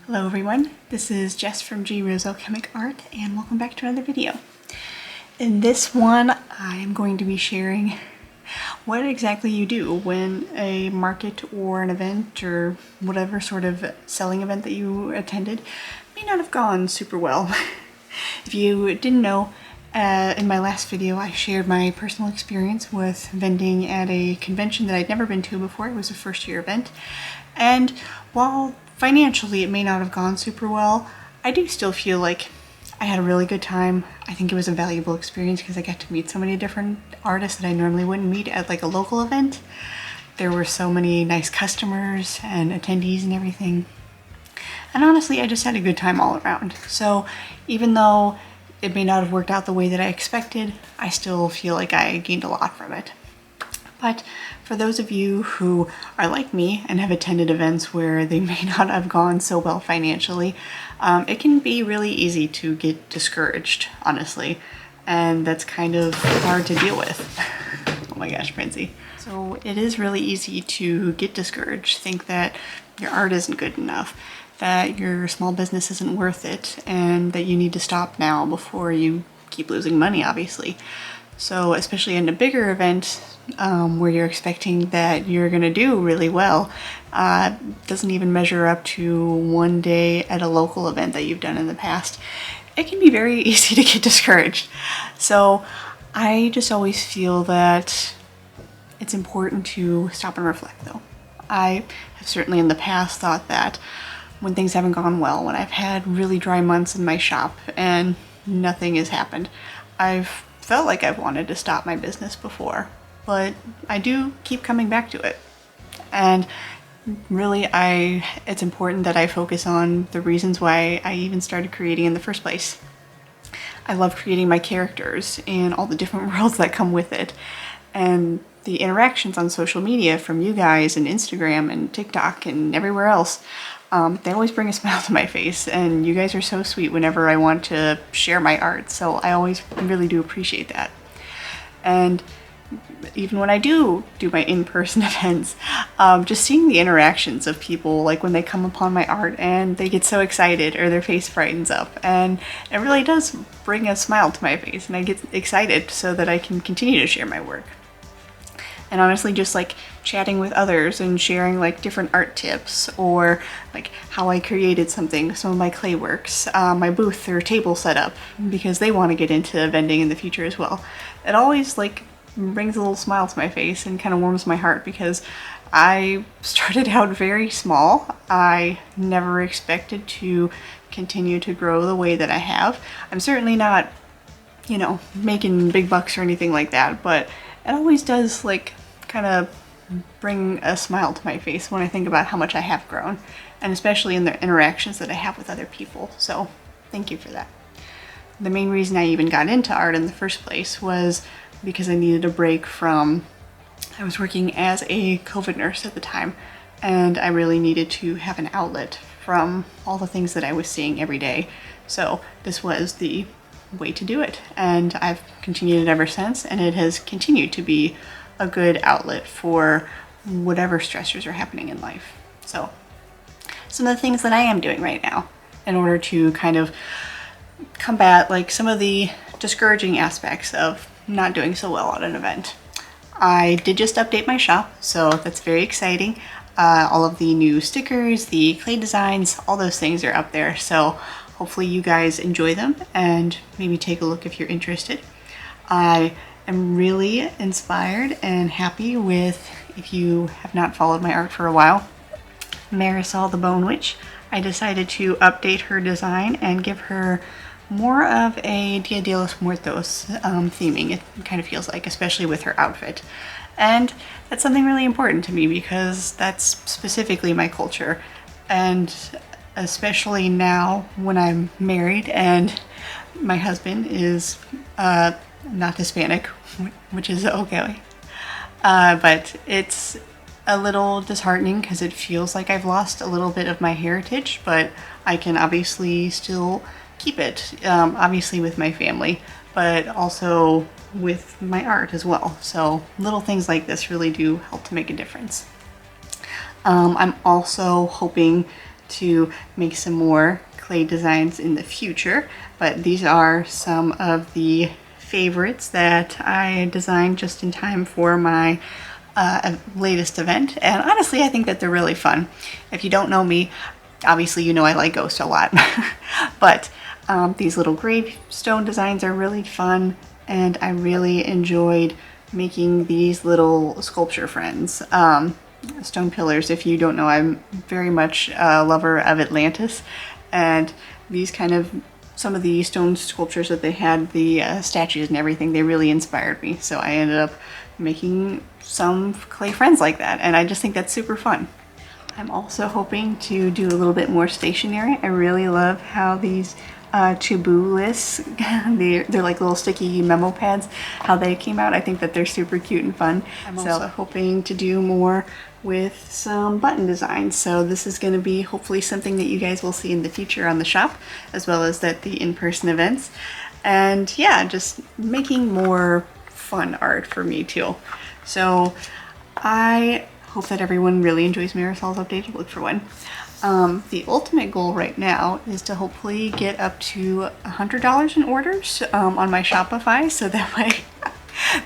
Hello everyone, this is Jess from G Rose Alchemic Art and welcome back to another video. In this one, I'm going to be sharing what exactly you do when a market or an event or whatever sort of selling event that you attended may not have gone super well. If you didn't know, in my last video I shared my personal experience with vending at a convention that I'd never been to before. It was a first year event, and while financially it may not have gone super well, I do still feel like I had a really good time. I think it was a valuable experience because I got to meet so many different artists that I normally wouldn't meet at like a local event. There were so many nice customers and attendees and everything. And honestly, I just had a good time all around. So even though it may not have worked out the way that I expected, I still feel like I gained a lot from it. But for those of you who are like me and have attended events where they may not have gone so well financially, it can be really easy to get discouraged, honestly. And that's kind of hard to deal with. Oh my gosh, Princey. So it is really easy to get discouraged, think that your art isn't good enough, that your small business isn't worth it, and that you need to stop now before you keep losing money, obviously. So especially in a bigger event where you're expecting that you're going to do really well, doesn't even measure up to one day at a local event that you've done in the past, it can be very easy to get discouraged. So I just always feel that it's important to stop and reflect though. I have certainly in the past thought that when things haven't gone well, when I've had really dry months in my shop and nothing has happened, I've felt like I've wanted to stop my business before, but I do keep coming back to it. And really, it's important that I focus on the reasons why I even started creating in the first place. I love creating my characters and all the different worlds that come with it. And the interactions on social media from you guys and Instagram and TikTok and everywhere else, they always bring a smile to my face, and you guys are so sweet whenever I want to share my art, so I always really do appreciate that. And even when I do my in-person events, just seeing the interactions of people, like when they come upon my art and they get so excited or their face brightens up, and it really does bring a smile to my face, and I get excited so that I can continue to share my work. And honestly, just like chatting with others and sharing like different art tips or like how I created something, some of my clay works, my booth or table setup, because they want to get into vending in the future as well. It always like brings a little smile to my face and kind of warms my heart because I started out very small. I never expected to continue to grow the way that I have. I'm certainly not, you know, making big bucks or anything like that, but it always does like kind of bring a smile to my face when I think about how much I have grown, and especially in the interactions that I have with other people. So thank you for that. The main reason I even got into art in the first place was because I needed a break from, I was working as a COVID nurse at the time, and I really needed to have an outlet from all the things that I was seeing every day. So this was the way to do it, and I've continued it ever since, and it has continued to be a good outlet for whatever stressors are happening in life. So some of the things that I am doing right now in order to kind of combat like some of the discouraging aspects of not doing so well at an event. I did just update my shop, so that's very exciting. All of the new stickers, the clay designs, all those things are up there, so hopefully you guys enjoy them and maybe take a look if you're interested. I am really inspired and happy with, if you have not followed my art for a while, Marisol the Bone Witch. I decided to update her design and give her more of a Dia de los Muertos theming, it kind of feels like, especially with her outfit. And that's something really important to me because that's specifically my culture. And especially now when I'm married and my husband is not Hispanic, which is okay. But it's a little disheartening because it feels like I've lost a little bit of my heritage, but I can obviously still keep it, obviously with my family, but also with my art as well. So little things like this really do help to make a difference. I'm also hoping to make some more clay designs in the future, but these are some of the favorites that I designed just in time for my latest event. And honestly, I think that they're really fun. If you don't know me, obviously you know I like ghosts a lot, but these little gravestone designs are really fun, and I really enjoyed making these little sculpture friends. Stone pillars, if you don't know, I'm very much a lover of Atlantis, and these some of the stone sculptures that they had, the statues and everything, they really inspired me. So I ended up making some clay friends like that, and I just think that's super fun. I'm also hoping to do a little bit more stationery. I really love how these to-do lists, they're like little sticky memo pads, how they came out. I think that they're super cute and fun. I'm also hoping to do more with some button designs. So this is going to be hopefully something that you guys will see in the future on the shop, as well as at the in-person events. And yeah, just making more fun art for me too. So I hope that everyone really enjoys Marisol's updated look for one. The ultimate goal right now is to hopefully get up to $100 in orders on my Shopify, so that way,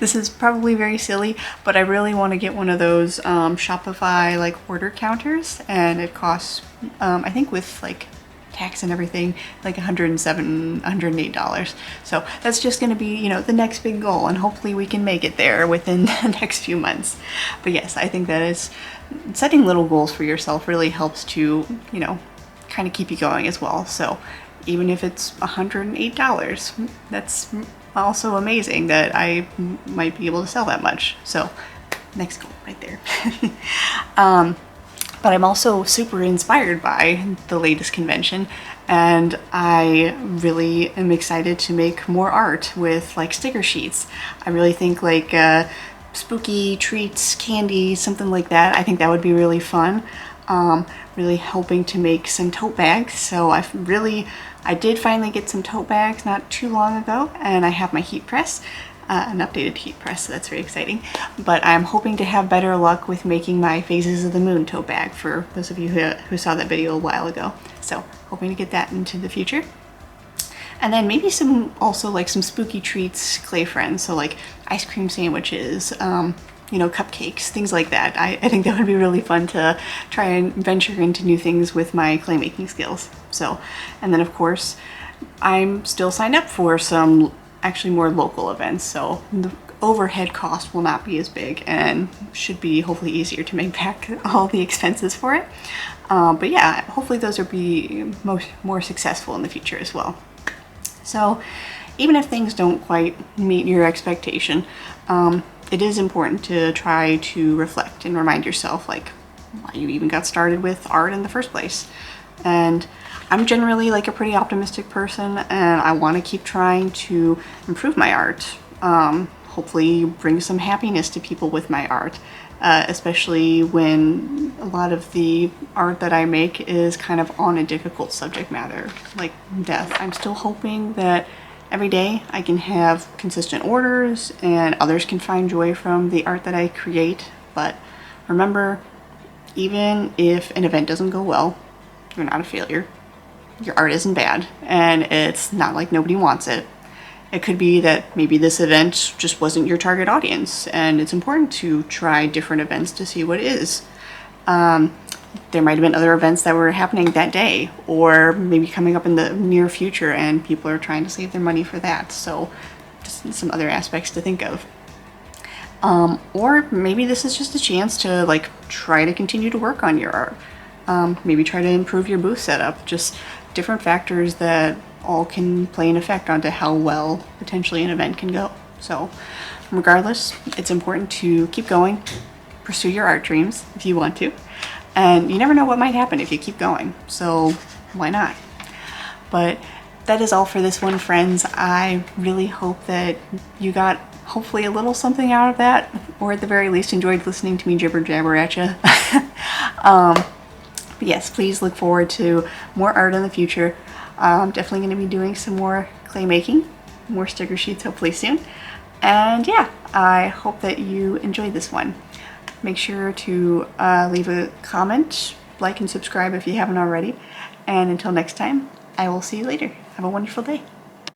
this is probably very silly, but I really want to get one of those Shopify like order counters, and it costs, I think with like tax and everything, like $107, $108. So that's just going to be, you know, the next big goal, and hopefully we can make it there within the next few months. But yes, I think that is setting little goals for yourself really helps to, you know, kind of keep you going as well. So even if it's $108, that's also amazing that I might be able to sell that much. So next goal right there. But I'm also super inspired by the latest convention, and I really am excited to make more art with like sticker sheets. I really think like spooky treats, candy, something like that. I think that would be really fun. Really hoping to make some tote bags. So I did finally get some tote bags not too long ago, and I have my heat press. An updated heat press, so that's very exciting. But I'm hoping to have better luck with making my Phases of the Moon tote bag for those of you who saw that video a while ago. So hoping to get that into the future. And then maybe also like some spooky treats clay friends, so like ice cream sandwiches, you know, cupcakes, things like that. I think that would be really fun to try and venture into new things with my clay making skills. So, and then of course, I'm still signed up for some actually more local events, so the overhead cost will not be as big and should be hopefully easier to make back all the expenses for it. But yeah, hopefully those will be more successful in the future as well. So even if things don't quite meet your expectation, it is important to try to reflect and remind yourself like why you even got started with art in the first place. And I'm generally like a pretty optimistic person, and I want to keep trying to improve my art. Hopefully bring some happiness to people with my art, especially when a lot of the art that I make is kind of on a difficult subject matter, like death. I'm still hoping that every day I can have consistent orders and others can find joy from the art that I create. But remember, even if an event doesn't go well, you're not a failure. Your art isn't bad, and it's not like nobody wants it. It could be that maybe this event just wasn't your target audience, and it's important to try different events to see what is. There might have been other events that were happening that day, or maybe coming up in the near future, and people are trying to save their money for that. So just some other aspects to think of. Or maybe this is just a chance to like try to continue to work on your art. Maybe try to improve your booth setup. Just different factors that all can play an effect onto how well potentially an event can go. So regardless, it's important to keep going, pursue your art dreams if you want to, and you never know what might happen if you keep going, so why not? But that is all for this one, friends. I really hope that you got hopefully a little something out of that, or at the very least enjoyed listening to me jibber jabber at you. But yes, please look forward to more art in the future. I'm definitely going to be doing some more clay making, more sticker sheets hopefully soon. And yeah, I hope that you enjoyed this one. Make sure to leave a comment like and subscribe if you haven't already. And until next time, I will see you later. Have a wonderful day.